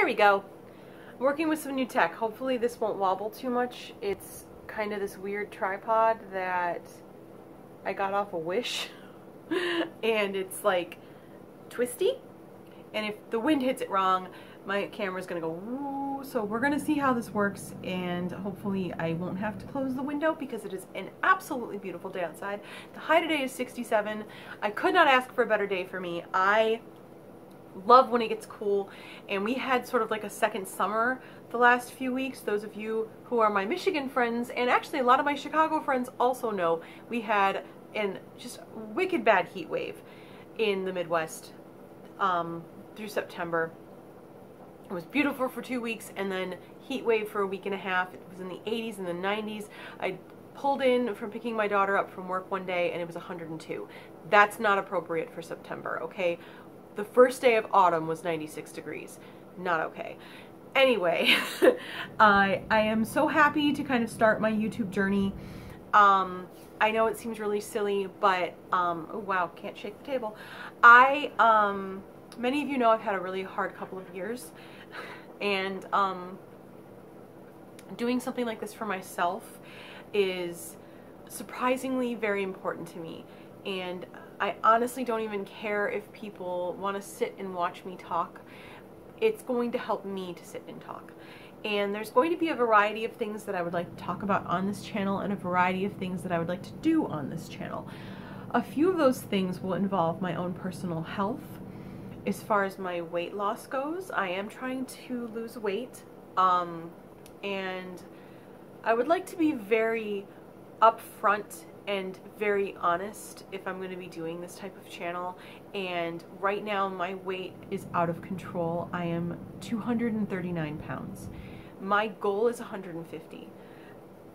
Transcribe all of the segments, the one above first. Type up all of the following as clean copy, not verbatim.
There we go. I'm working with some new tech. Hopefully this won't wobble too much. It's kind of this weird tripod that I got off a Wish. And it's like twisty. And if the wind hits it wrong, my camera's gonna go woo. So we're gonna see how this works, and hopefully I won't have to close the window because it is an absolutely beautiful day outside. The high today is 67. I could not ask for a better day for me. I love when it gets cool, and we had sort of like a second summer the last few weeks. Those of you who are my Michigan friends, and actually a lot of my Chicago friends also know, we had an just wicked bad heat wave in the Midwest through September. It was beautiful for 2 weeks, and then heat wave for a week and a half. It was in the 80s and the 90s. I pulled in from picking my daughter up from work one day and it was 102. That's not appropriate for September, okay? The first day of autumn was 96 degrees. Not okay. Anyway, I am so happy to kind of start my YouTube journey. I know it seems really silly, but, oh wow, can't shake the table. Many of you know I've had a really hard couple of years, and doing something like this for myself is surprisingly very important to me. And I honestly don't even care if people want to sit and watch me talk. It's going to help me to sit and talk. And there's going to be a variety of things that I would like to talk about on this channel, and a variety of things that I would like to do on this channel. A few of those things will involve my own personal health. As far as my weight loss goes, I am trying to lose weight, and I would like to be very upfront and very honest if I'm going to be doing this type of channel. And right now my weight is out of control. I am 239 pounds. My goal is 150.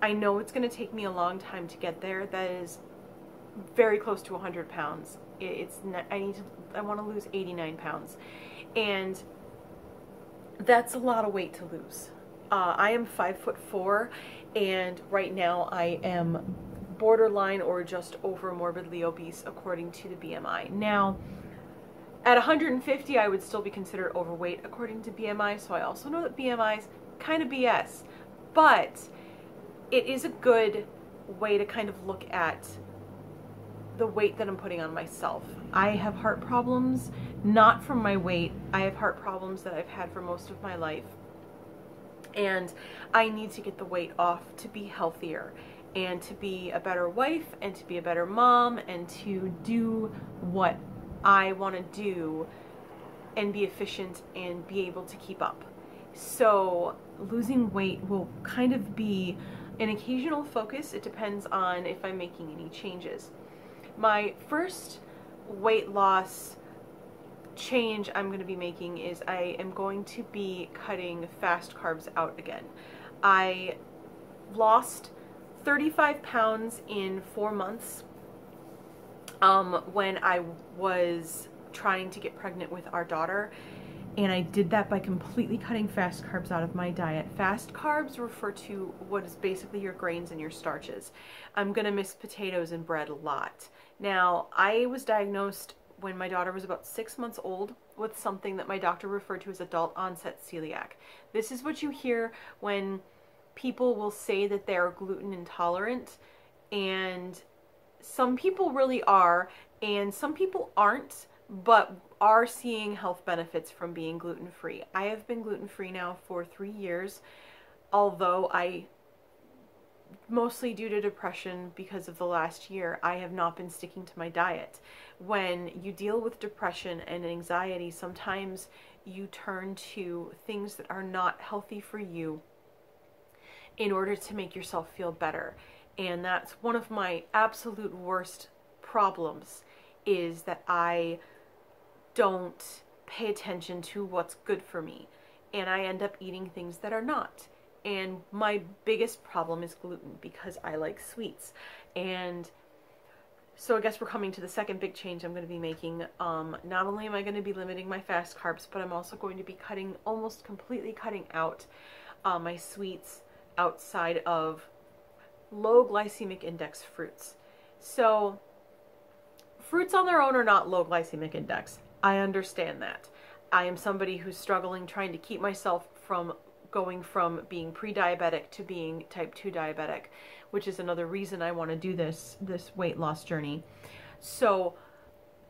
I know it's going to take me a long time to get there. That is very close to 100 pounds. I want to lose 89 pounds. And that's a lot of weight to lose. I am 5'4", and right now I am borderline or just over morbidly obese according to the BMI. Now, at 150, I would still be considered overweight according to BMI, so I also know that BMI is kind of BS, but it is a good way to kind of look at the weight that I'm putting on myself. I have heart problems, not from my weight. I have heart problems that I've had for most of my life, and I need to get the weight off to be healthier, and to be a better wife, and to be a better mom, and to do what I want to do and be efficient and be able to keep up. So losing weight will kind of be an occasional focus. It depends on if I'm making any changes. My first weight loss change I'm going to be making is I am going to be cutting fast carbs out again. I lost 35 pounds in 4 months when I was trying to get pregnant with our daughter, and I did that by completely cutting fast carbs out of my diet. Fast carbs refer to what is basically your grains and your starches. I'm gonna miss potatoes and bread a lot. Now, I was diagnosed when my daughter was about 6 months old with something that my doctor referred to as adult onset celiac. This is what you hear when people will say that they're gluten intolerant, and some people really are, and some people aren't, but are seeing health benefits from being gluten-free. I have been gluten-free now for 3 years, although mostly due to depression because of the last year, I have not been sticking to my diet. When you deal with depression and anxiety, sometimes you turn to things that are not healthy for you in order to make yourself feel better. And that's one of my absolute worst problems, is that I don't pay attention to what's good for me, and I end up eating things that are not. And my biggest problem is gluten, because I like sweets. And so I guess we're coming to the second big change I'm going to be making. Not only am I going to be limiting my fast carbs, but I'm also going to be almost completely cutting out my sweets outside of low glycemic index fruits. So fruits on their own are not low glycemic index. I understand that. I am somebody who's struggling trying to keep myself from going from being pre-diabetic to being type 2 diabetic, which is another reason I want to do this weight loss journey. So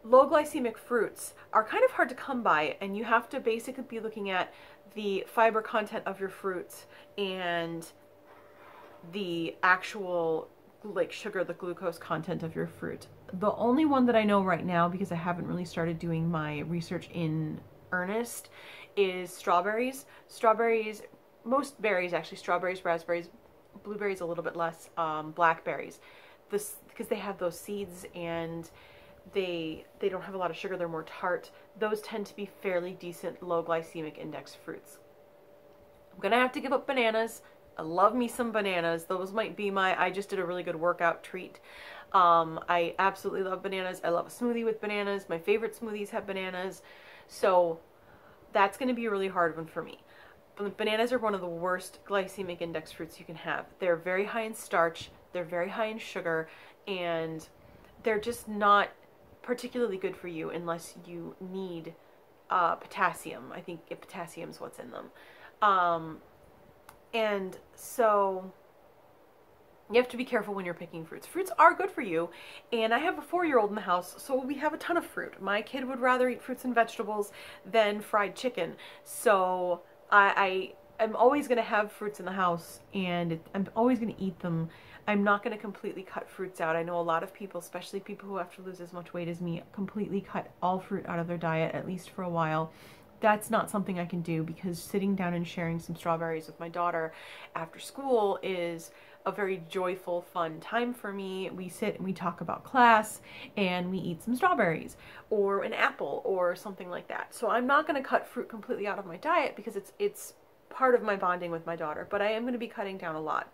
low glycemic fruits are kind of hard to come by, and you have to basically be looking at the fiber content of your fruits and the actual like sugar, the glucose content of your fruit. The only one that I know right now, because I haven't really started doing my research in earnest, is strawberries. Strawberries, most berries actually, strawberries, raspberries, blueberries a little bit less, blackberries. Because they have those seeds and they don't have a lot of sugar, they're more tart. Those tend to be fairly decent low glycemic index fruits. I'm gonna have to give up bananas. I love me some bananas. Those might be my, I just did a really good workout treat. I absolutely love bananas. I love a smoothie with bananas. My favorite smoothies have bananas. So that's going to be a really hard one for me. Bananas are one of the worst glycemic index fruits you can have. They're very high in starch. They're very high in sugar. And they're just not particularly good for you unless you need potassium. I think potassium is what's in them. And so you have to be careful when you're picking fruits. Fruits are good for you, and I have a 4-year-old in the house, so we have a ton of fruit. My kid would rather eat fruits and vegetables than fried chicken, so I'm always going to have fruits in the house, and I'm always going to eat them. I'm not going to completely cut fruits out. I know a lot of people, especially people who have to lose as much weight as me, completely cut all fruit out of their diet, at least for a while. That's not something I can do, because sitting down and sharing some strawberries with my daughter after school is a very joyful, fun time for me. We sit and we talk about class and we eat some strawberries or an apple or something like that. So I'm not going to cut fruit completely out of my diet because it's part of my bonding with my daughter, but I am going to be cutting down a lot.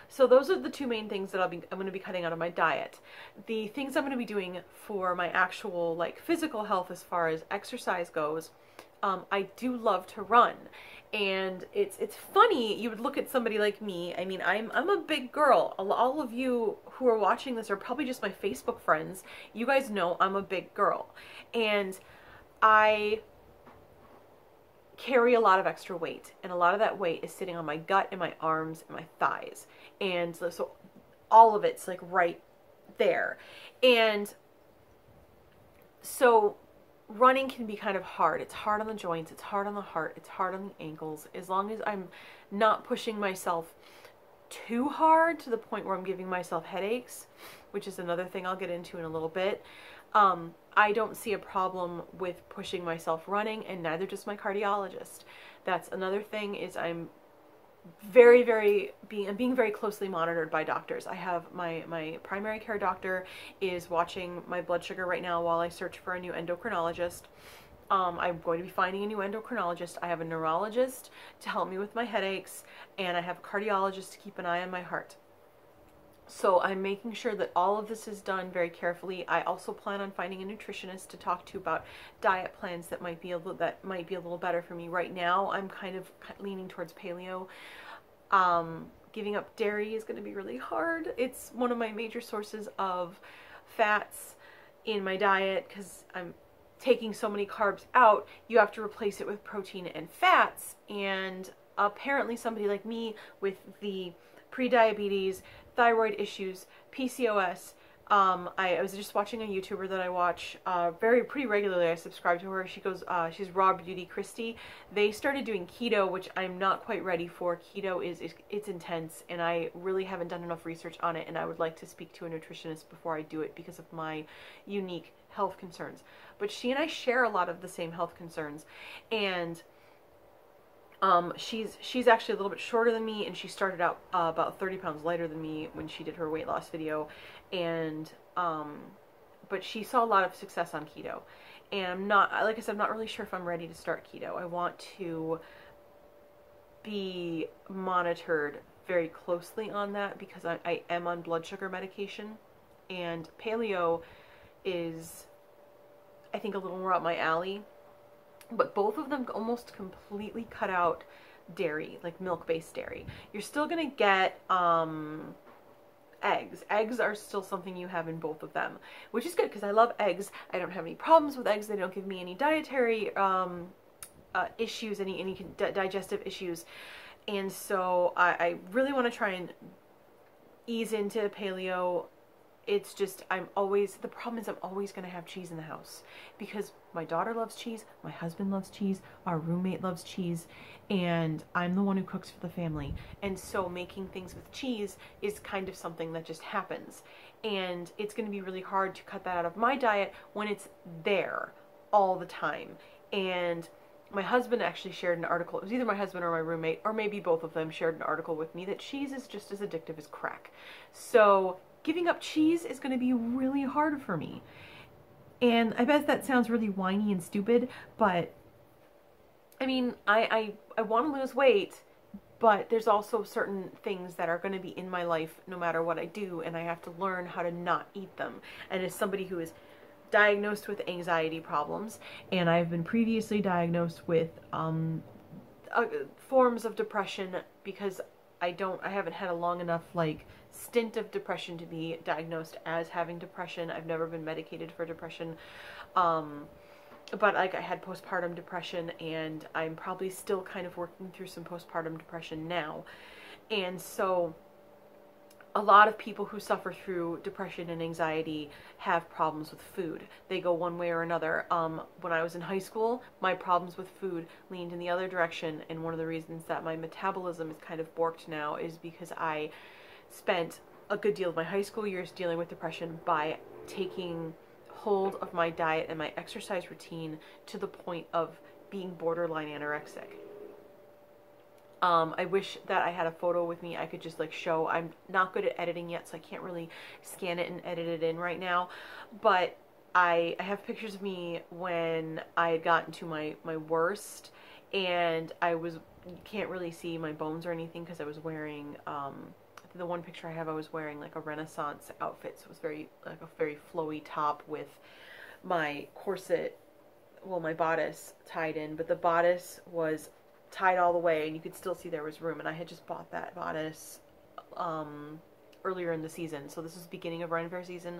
So those are the two main things that I'm going to be cutting out of my diet. The things I'm going to be doing for my actual like physical health as far as exercise goes, I do love to run. And it's funny, you would look at somebody like me. I mean, I'm a big girl. All of you who are watching this are probably just my Facebook friends. You guys know I'm a big girl. And I carry a lot of extra weight, and a lot of that weight is sitting on my gut and my arms and my thighs, and so all of it's like right there. And so running can be kind of hard. It's hard on the joints, it's hard on the heart, it's hard on the ankles. As long as I'm not pushing myself too hard to the point where I'm giving myself headaches, which is another thing I'll get into in a little bit, I don't see a problem with pushing myself running, and neither does my cardiologist. That's another thing, is I'm being very closely monitored by doctors. I have my primary care doctor is watching my blood sugar right now while I search for a new endocrinologist. I'm going to be finding a new endocrinologist. I have a neurologist to help me with my headaches, and I have a cardiologist to keep an eye on my heart. So I'm making sure that all of this is done very carefully. I also plan on finding a nutritionist to talk to about diet plans that might be a little better for me. Right now, I'm kind of leaning towards paleo. Giving up dairy is going to be really hard. It's one of my major sources of fats in my diet, because I'm taking so many carbs out. You have to replace it with protein and fats, and apparently somebody like me with the pre-diabetes, thyroid issues, PCOS. I was just watching a YouTuber that I watch pretty regularly. I subscribe to her. She's Raw Beauty Christy. They started doing keto, which I'm not quite ready for. Keto it's intense, and I really haven't done enough research on it, and I would like to speak to a nutritionist before I do it because of my unique health concerns. But she and I share a lot of the same health concerns, and she's actually a little bit shorter than me, and she started out about 30 pounds lighter than me when she did her weight loss video, and but she saw a lot of success on keto, and I'm not, like I said, I'm not really sure if I'm ready to start keto. I want to be monitored very closely on that, because I am on blood sugar medication, and paleo is, I think, a little more up my alley. But both of them almost completely cut out dairy, like milk-based dairy. You're still going to get eggs. Eggs are still something you have in both of them, which is good because I love eggs. I don't have any problems with eggs. They don't give me any dietary issues, any digestive issues. And so I really want to try and ease into paleo. It's just, the problem is I'm always going to have cheese in the house because my daughter loves cheese, my husband loves cheese, our roommate loves cheese, and I'm the one who cooks for the family. And so making things with cheese is kind of something that just happens. And it's going to be really hard to cut that out of my diet when it's there all the time. And my husband actually shared an article. It was either my husband or my roommate, or maybe both of them shared an article with me that cheese is just as addictive as crack. So giving up cheese is going to be really hard for me. And I bet that sounds really whiny and stupid, but I mean, I want to lose weight, but there's also certain things that are going to be in my life no matter what I do, and I have to learn how to not eat them. And as somebody who is diagnosed with anxiety problems, and I've been previously diagnosed with forms of depression because I haven't had a long enough stint of depression to be diagnosed as having depression. I've never been medicated for depression, but I had postpartum depression, and I'm probably still kind of working through some postpartum depression now. And so a lot of people who suffer through depression and anxiety have problems with food. They go one way or another. When I was in high school, my problems with food leaned in the other direction, and one of the reasons that my metabolism is kind of borked now is because I spent a good deal of my high school years dealing with depression by taking hold of my diet and my exercise routine to the point of being borderline anorexic. I wish that I had a photo with me I could just show. I'm not good at editing yet, so I can't really scan it and edit it in right now. But I have pictures of me when I had gotten to my worst, and you can't really see my bones or anything because I was wearing, the one picture I have, I was wearing a Renaissance outfit. So it was very a very flowy top with my corset, well, my bodice tied in, but the bodice was tied all the way, and you could still see there was room. And I had just bought that bodice earlier in the season, so this was the beginning of Ren Fair season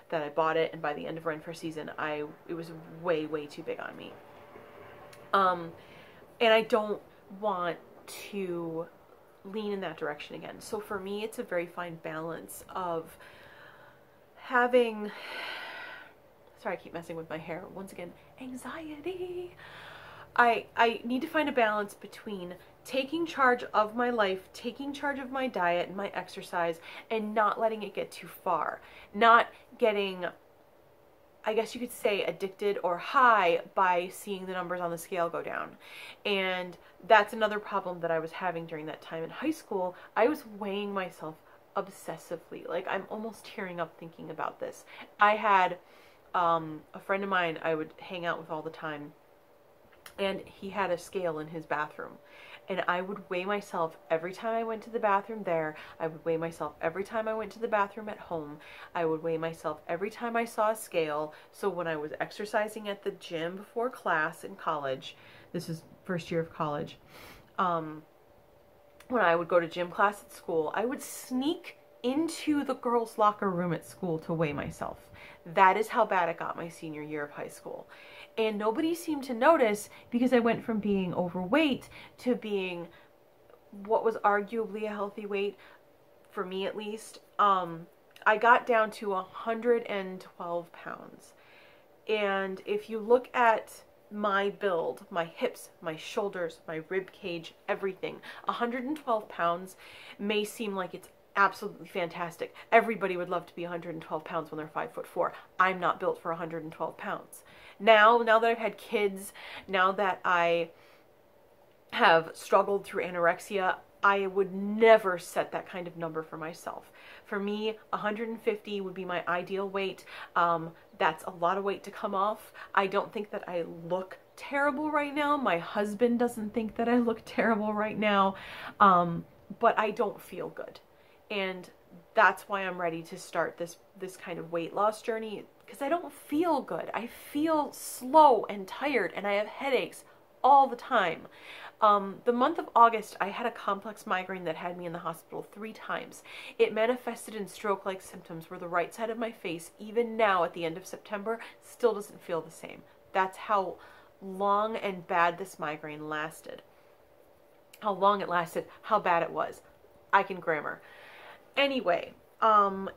that I bought it, and by the end of Ren Fair season, it was way too big on me. And I don't want to lean in that direction again. So for me, it's a very fine balance of having, sorry, I keep messing with my hair once again, anxiety. I need to find a balance between taking charge of my life, taking charge of my diet and my exercise, and not letting it get too far. Not getting, I guess you could say, addicted or high by seeing the numbers on the scale go down. And that's another problem that I was having during that time in high school. I was weighing myself obsessively. I'm almost tearing up thinking about this. I had a friend of mine I would hang out with all the time, and he had a scale in his bathroom, and I would weigh myself every time I went to the bathroom there. I would weigh myself every time I went to the bathroom at home. I would weigh myself every time I saw a scale. So when I was exercising at the gym before class in college, this is first year of college, when I would go to gym class at school, I would sneak into the girls' locker room at school to weigh myself. That is how bad it got my senior year of high school. And nobody seemed to notice because I went from being overweight to being what was arguably a healthy weight, for me at least. I got down to 112 pounds. And if you look at my build, my hips, my shoulders, my rib cage, everything, 112 pounds may seem like it's absolutely fantastic. Everybody would love to be 112 pounds when they're 5'4". I'm not built for 112 pounds. Now that I've had kids, now that I have struggled through anorexia, I would never set that kind of number for myself. For me, 150 would be my ideal weight. That's a lot of weight to come off. I don't think that I look terrible right now. My husband doesn't think that I look terrible right now. But I don't feel good. And that's why I'm ready to start this kind of weight loss journey, because I don't feel good. I feel slow and tired, and I have headaches all the time. The month of August, I had a complex migraine that had me in the hospital 3 times. It manifested in stroke-like symptoms where the right side of my face, even now at the end of September, still doesn't feel the same. That's how long and bad this migraine lasted. How long it lasted, how bad it was. I can grammar. Anyway,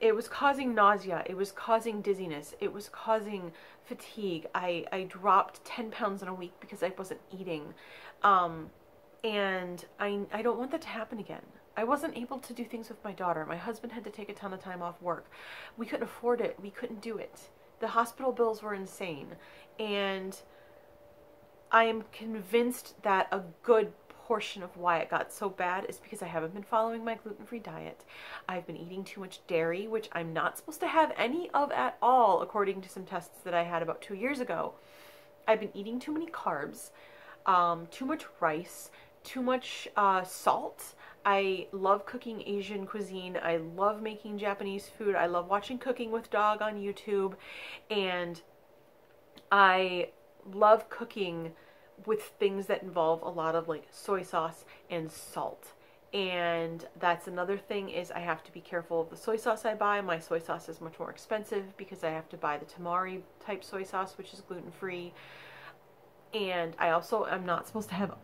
it was causing nausea, it was causing dizziness, it was causing fatigue. I dropped 10 pounds in a week because I wasn't eating. And I don't want that to happen again. I wasn't able to do things with my daughter. My husband had to take a ton of time off work. We couldn't afford it. We couldn't do it. The hospital bills were insane. And I am convinced that a good portion of why it got so bad is because I haven't been following my gluten-free diet. I've been eating too much dairy, which I'm not supposed to have any of at all, according to some tests that I had about 2 years ago. I've been eating too many carbs, too much rice, too much salt. I love cooking Asian cuisine. I love making Japanese food. I love watching Cooking with Dog on YouTube. And I love cooking with things that involve a lot of like soy sauce and salt. And that's another thing, is I have to be careful of the soy sauce I buy. My soy sauce is much more expensive because I have to buy the tamari type soy sauce, which is gluten-free. And I also am not supposed to have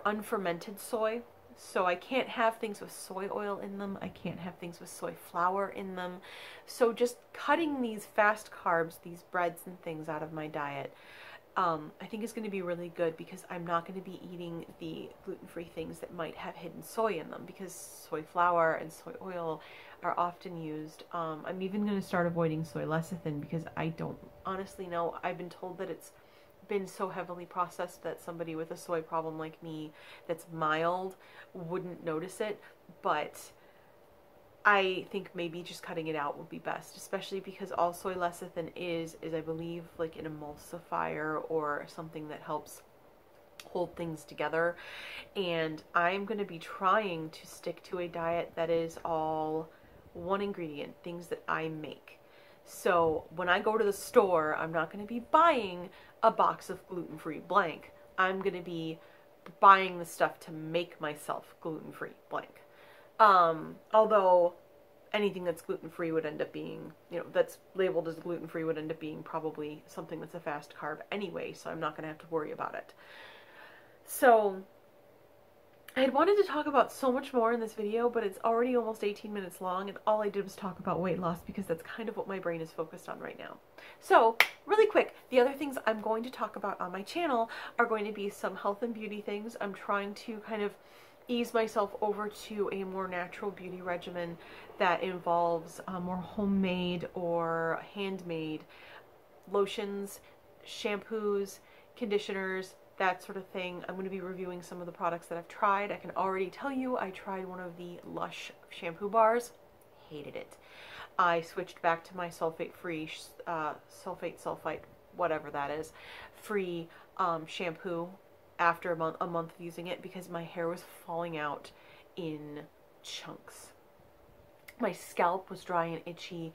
unfermented soy. So I can't have things with soy oil in them. I can't have things with soy flour in them. So just cutting these fast carbs, these breads and things out of my diet, I think is going to be really good, because I'm not going to be eating the gluten-free things that might have hidden soy in them, because soy flour and soy oil are often used. I'm even going to start avoiding soy lecithin because I don't honestly know. I've been told that it's been so heavily processed that somebody with a soy problem like me that's mild wouldn't notice it, but I think maybe just cutting it out would be best, especially because all soy lecithin is I believe like an emulsifier or something that helps hold things together. And I'm going to be trying to stick to a diet that is all one ingredient, things that I make. So when I go to the store, I'm not going to be buying a box of gluten-free blank. I'm going to be buying the stuff to make myself gluten-free blank. Although anything that's gluten-free would end up being, you know, that's labeled as gluten-free would end up being probably something that's a fast carb anyway, so I'm not going to have to worry about it. So I had wanted to talk about so much more in this video, but it's already almost 18 minutes long, and all I did was talk about weight loss because that's kind of what my brain is focused on right now. So, really quick, the other things I'm going to talk about on my channel are going to be some health and beauty things. I'm trying to kind of ease myself over to a more natural beauty regimen that involves more homemade or handmade lotions, shampoos, conditioners, that sort of thing. I'm going to be reviewing some of the products that I've tried. I can already tell you I tried one of the Lush shampoo bars. Hated it. I switched back to my sulfate-free, sulfite, whatever that is, free shampoo after a month of using it because my hair was falling out in chunks. My scalp was dry and itchy.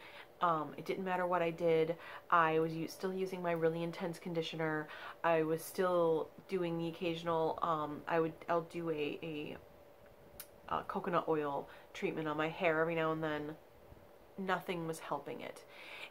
It didn't matter what I did. I was still using my really intense conditioner. I was still doing the occasional, I'll do a coconut oil treatment on my hair every now and then. Nothing was helping it.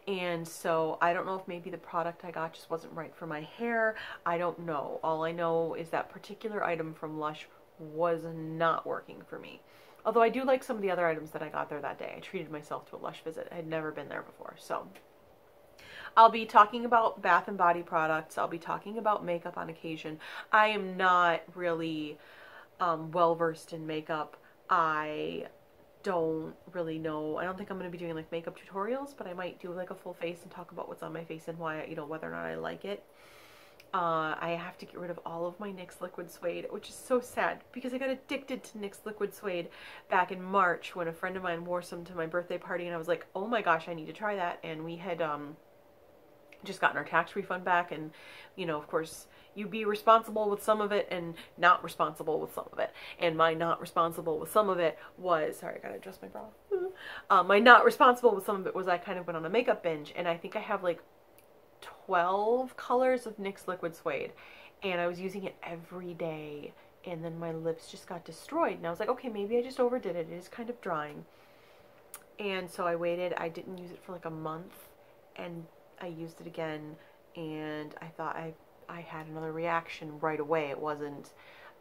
And so I don't know if maybe the product I got just wasn't right for my hair. I don't know. All I know is that particular item from Lush was not working for me. Although I do like some of the other items that I got there that day. I treated myself to a Lush visit. I had never been there before. So I'll be talking about bath and body products. I'll be talking about makeup on occasion. I am not really well versed in makeup. I don't really know. I don't think I'm going to be doing like makeup tutorials, but I might do like a full face and talk about what's on my face and why, you know, whether or not I like it. I have to get rid of all of my NYX Liquid Suede, which is so sad because I got addicted to NYX Liquid Suede back in March when a friend of mine wore some to my birthday party, and I was like, oh my gosh, I need to try that. And we had just gotten our tax refund back, and you know, of course, you be responsible with some of it and not responsible with some of it. And my not responsible with some of it was, sorry, I gotta adjust my bra. My not responsible with some of it was I kind of went on a makeup binge, and I think I have like 12 colors of NYX Liquid Suede, and I was using it every day, and then my lips just got destroyed, and I was like, okay, maybe I just overdid it. It is kind of drying. And so I waited. I didn't use it for like a month, and I used it again, and I thought I had another reaction right away. It wasn't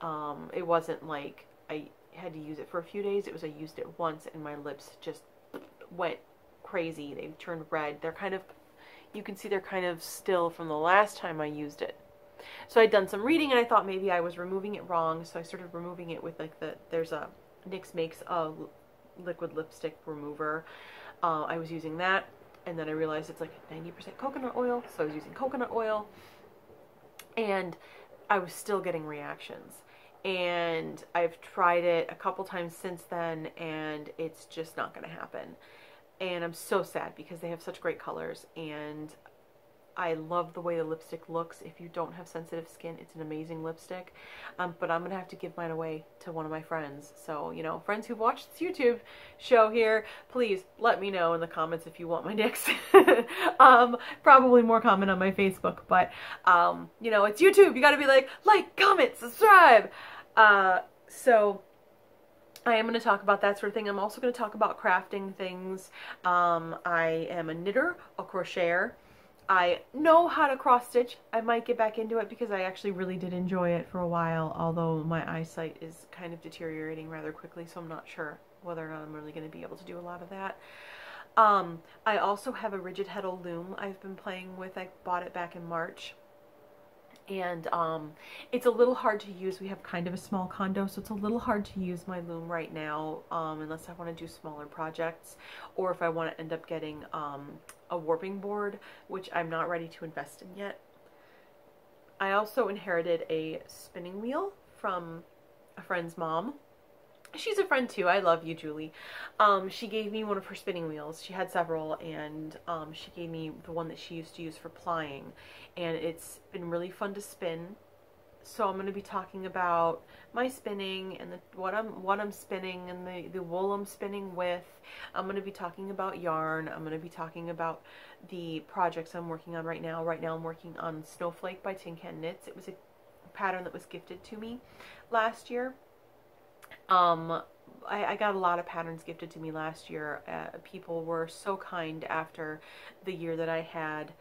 like I had to use it for a few days. It was I used it once, and my lips just went crazy. They turned red. They're kind of, you can see they're kind of still from the last time I used it. So I'd done some reading, and I thought maybe I was removing it wrong, so I started removing it with like there's a, NYX makes a liquid lipstick remover. I was using that, and then I realized it's like 90% coconut oil, so I was using coconut oil, and I was still getting reactions. And I've tried it a couple times since then, and it's just not going to happen. And I'm so sad because they have such great colors, and I love the way the lipstick looks. If you don't have sensitive skin, it's an amazing lipstick. But I'm going to have to give mine away to one of my friends. So, you know, friends who watch this YouTube show here, please let me know in the comments if you want my NYX. Probably more comment on my Facebook. But, you know, it's YouTube. You got to be like, comment, subscribe. So I am going to talk about that sort of thing. I'm also going to talk about crafting things. I am a knitter, a crocheter. I know how to cross stitch. I might get back into it because I actually really did enjoy it for a while, although my eyesight is kind of deteriorating rather quickly, so I'm not sure whether or not I'm really going to be able to do a lot of that. I also have a rigid heddle loom I've been playing with. I bought it back in March. And it's a little hard to use. We have kind of a small condo, so it's a little hard to use my loom right now, unless I want to do smaller projects, or if I want to end up getting a warping board, which I'm not ready to invest in yet. I also inherited a spinning wheel from a friend's mom. She's a friend too. I love you, Julie. She gave me one of her spinning wheels. She had several, and she gave me the one that she used to use for plying, and it's been really fun to spin. So I'm going to be talking about my spinning and what I'm spinning and the wool I'm spinning with. I'm going to be talking about yarn. I'm going to be talking about the projects I'm working on right now. Right now I'm working on Snowflake by Tin Can Knits. It was a pattern that was gifted to me last year. I got a lot of patterns gifted to me last year. People were so kind after the year that I had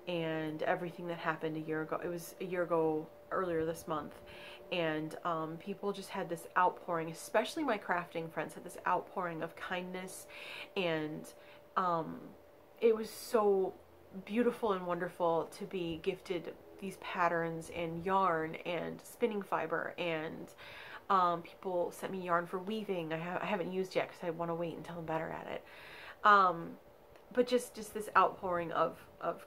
and everything that happened a year ago. It was a year ago earlier this month, and people just had this outpouring, especially my crafting friends had this outpouring of kindness, and it was so beautiful and wonderful to be gifted these patterns and yarn and spinning fiber, and people sent me yarn for weaving. I haven't used yet because I want to wait until I'm better at it. But just this outpouring of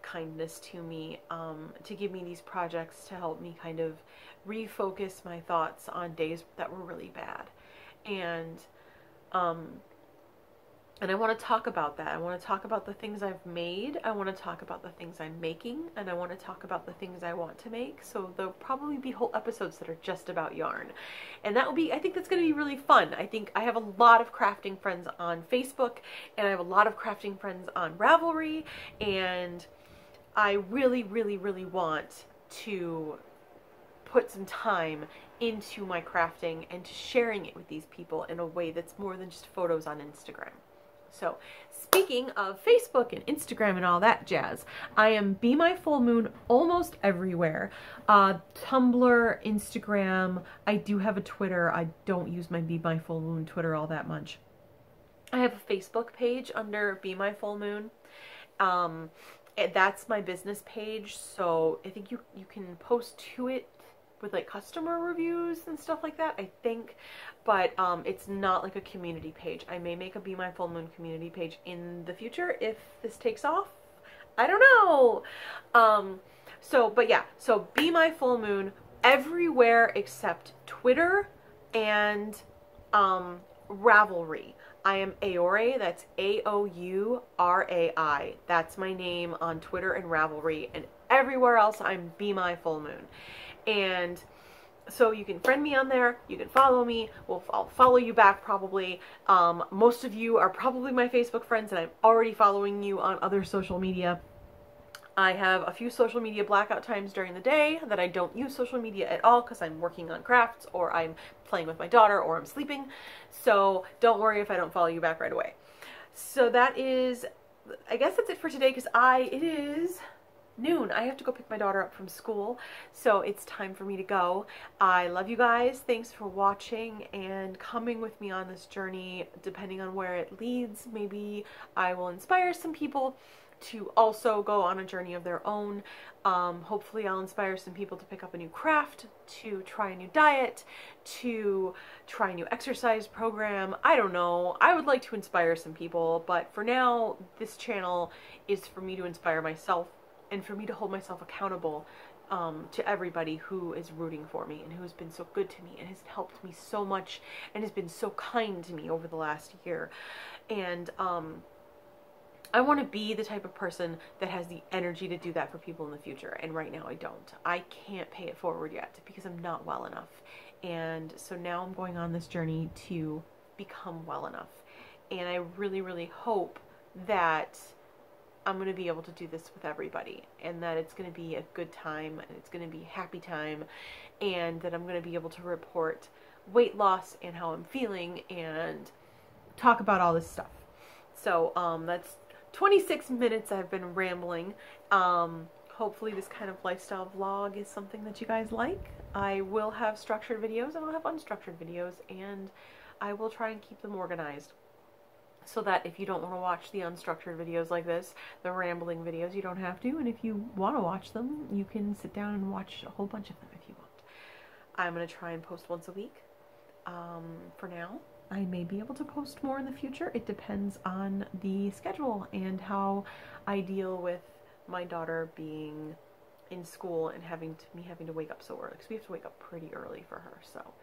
kindness to me, to give me these projects to help me kind of refocus my thoughts on days that were really bad. And I want to talk about that. I want to talk about the things I've made. I want to talk about the things I'm making. And I want to talk about the things I want to make. So there'll probably be whole episodes that are just about yarn. And that will be, I think that's going to be really fun. I think I have a lot of crafting friends on Facebook. And I have a lot of crafting friends on Ravelry. And I really, really, really want to put some time into my crafting and to sharing it with these people in a way that's more than just photos on Instagram. So, speaking of Facebook and Instagram and all that jazz, I am Be My Full Moon almost everywhere. Tumblr, Instagram, I do have a Twitter. I don't use my Be My Full Moon Twitter all that much. I have a Facebook page under Be My Full Moon. That's my business page, so I think you can post to it with like customer reviews and stuff like that, I think, but it's not like a community page. I may make a Be My Full Moon community page in the future if this takes off. I don't know. But yeah, so Be My Full Moon everywhere except Twitter and Ravelry. I am Aorai, that's A-O-U-R-A-I. That's my name on Twitter and Ravelry, and everywhere else I'm Be My Full Moon. And so you can friend me on there, you can follow me, I'll follow you back probably. Most of you are probably my Facebook friends, and I'm already following you on other social media. I have a few social media blackout times during the day that I don't use social media at all because I'm working on crafts or I'm playing with my daughter or I'm sleeping. So don't worry if I don't follow you back right away. So that is, I guess that's it for today because it is noon. I have to go pick my daughter up from school, so it's time for me to go. I love you guys. Thanks for watching and coming with me on this journey. Depending on where it leads, maybe I will inspire some people to also go on a journey of their own. Hopefully I'll inspire some people to pick up a new craft, to try a new diet, to try a new exercise program. I don't know. I would like to inspire some people, but for now, this channel is for me to inspire myself and for me to hold myself accountable to everybody who is rooting for me and who has been so good to me and has helped me so much and has been so kind to me over the last year. And I want to be the type of person that has the energy to do that for people in the future. And right now I don't. I can't pay it forward yet because I'm not well enough. And so now I'm going on this journey to become well enough. And I really, really hope that I'm going to be able to do this with everybody and that it's going to be a good time and it's going to be a happy time and that I'm going to be able to report weight loss and how I'm feeling and talk about all this stuff. So that's 26 minutes I've been rambling. Hopefully this kind of lifestyle vlog is something that you guys like. I will have structured videos and I'll have unstructured videos and I will try and keep them organized, so that if you don't want to watch the unstructured videos like this, the rambling videos, you don't have to. And if you want to watch them, you can sit down and watch a whole bunch of them if you want. I'm going to try and post once a week. For now, I may be able to post more in the future. It depends on the schedule and how I deal with my daughter being in school and me having to wake up so early, because we have to wake up pretty early for her. So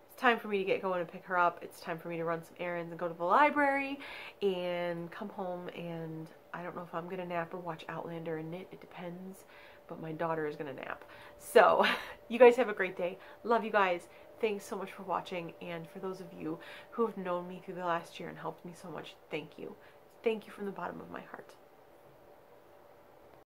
it's time for me to get going and pick her up. It's time for me to run some errands and go to the library and come home, and I don't know if I'm gonna nap or watch Outlander and knit. It depends, but my daughter is gonna nap. So you guys have a great day. Love you guys. Thanks so much for watching, and for those of you who have known me through the last year and helped me so much, thank you. Thank you from the bottom of my heart.